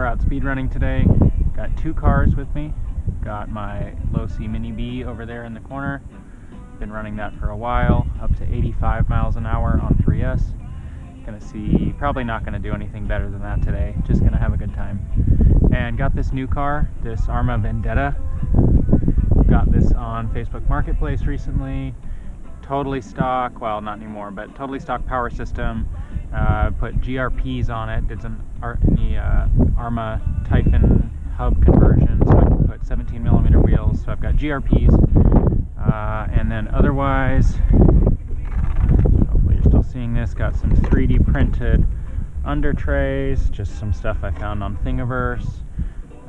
we're out speedrunning today. Got two cars with me. Got my low C Mini B over there in the corner. Been running that for a while, up to 85 miles an hour on 3S. Gonna see, probably not gonna do anything better than that today. Just gonna have a good time. And got this new car, this Arrma Vendetta. Got this on Facebook Marketplace recently. Totally stock, well not anymore, but totally stock power system. Put GRPs on it, did some Arrma Typhon hub conversion, so I can put 17mm wheels, so I've got GRPs. And then otherwise, hopefully you're still seeing this, got some 3D printed under trays, just some stuff I found on Thingiverse.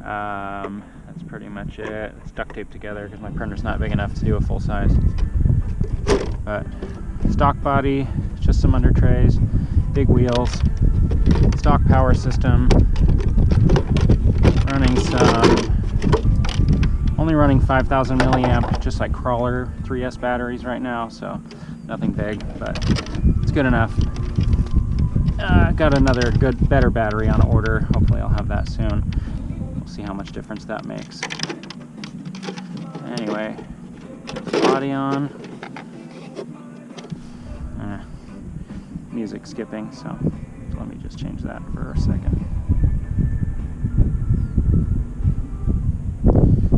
That's pretty much it. It's duct taped together because my printer's not big enough to do a full size. But stock body, just some under trays, big wheels, stock power system, only running 5,000 milliamp, just like crawler 3S batteries right now, so nothing big, but it's good enough. Got another better battery on order. Hopefully I'll have that soon. We'll see how much difference that makes. Anyway, get the body on. Music skipping, so let me just change that for a second.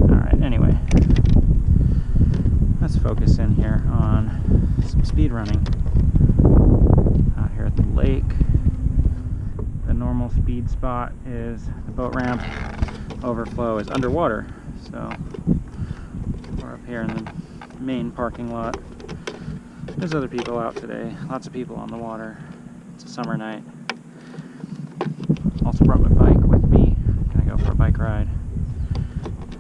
Alright, anyway, let's focus in here on some speed running. Out here at the lake, the normal speed spot is the boat ramp. Overflow is underwater, so we're up here in the main parking lot. There's other people out today, lots of people on the water. It's a summer night. Also brought my bike with me. Gonna go for a bike ride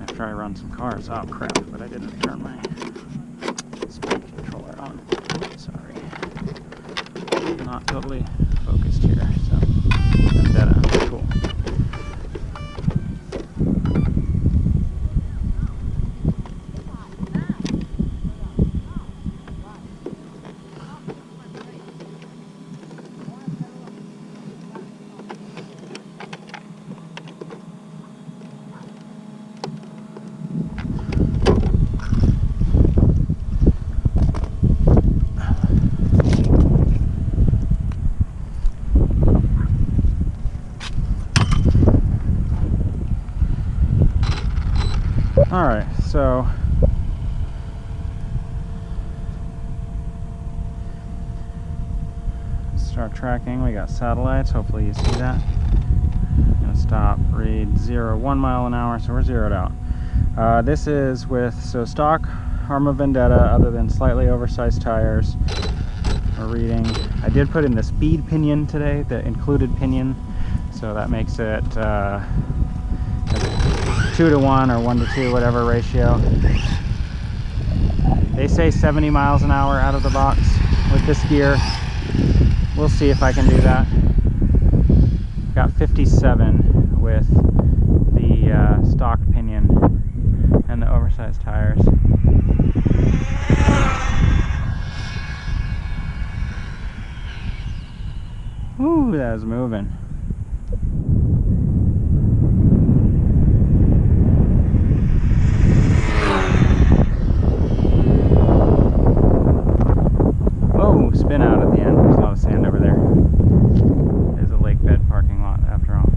after I run some cars. Oh crap, but I didn't turn my speed controller on. Sorry. Not totally focused here, so Vendetta, cool. Alright, so start tracking. We got satellites, hopefully you see that. I'm gonna stop, read 1 mile an hour, so we're zeroed out. This is with stock Arrma Vendetta, other than slightly oversized tires. We're reading, I did put in the speed pinion today, the included pinion, so that makes it 2-to-1 or 1-to-2, whatever ratio. They say 70 miles an hour out of the box with this gear. We'll see if I can do that. Got 57 with the stock pinion and the oversized tires. Ooh, that was moving. Spin out at the end. There's a lot of sand over there. There's a lake bed parking lot after all.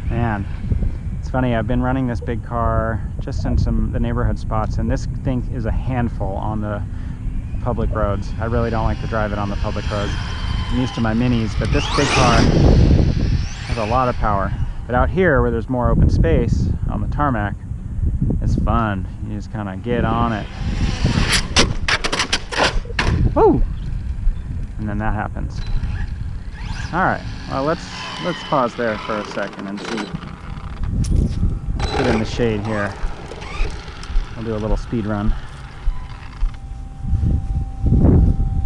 Man, it's funny, I've been running this big car just in the neighborhood spots, and this thing is a handful on the public roads. I really don't like to drive it on the public roads. I'm used to my minis, but this big car has a lot of power. But out here where there's more open space on the tarmac, it's fun. You just kind of get on it. Woo! And then that happens. Alright, well let's pause there for a second and see. Get in the shade here. I'll do a little speed run.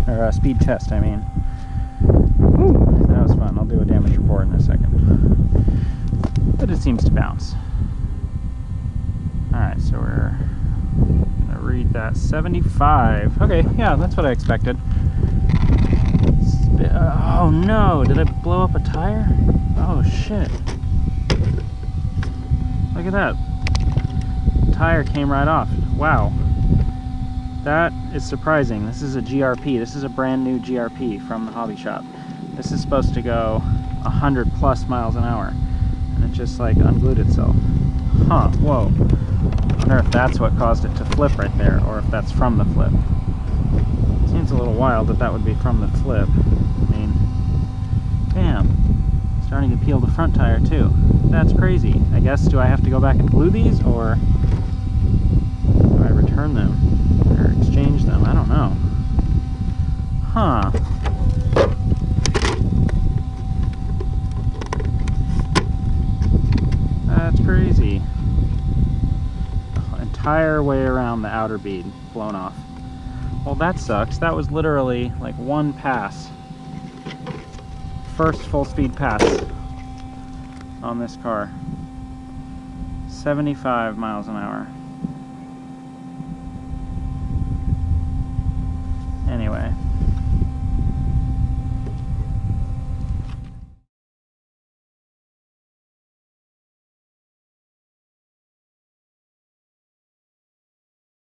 Or a speed test, I mean. Woo, that was fun. I'll do a damage report in a second. But it seems to bounce. Alright, so we're that. 75. Okay, yeah, that's what I expected. Oh no, did I blow up a tire? Oh shit. Look at that. Tire came right off. Wow. That is surprising. This is a GRP. This is a brand new GRP from the hobby shop. This is supposed to go 100+ miles an hour. And it just like unglued itself. Huh, whoa. I wonder if that's what caused it to flip right there, or if that's from the flip. Seems a little wild that that would be from the flip. I mean, damn. Starting to peel the front tire too. That's crazy. I guess, do I have to go back and glue these, or do I return them? Or exchange them? I don't know. Huh. That's crazy. The entire way around the outer bead blown off. Well, that sucks. That was literally like one pass. First full speed pass on this car. 75 miles an hour.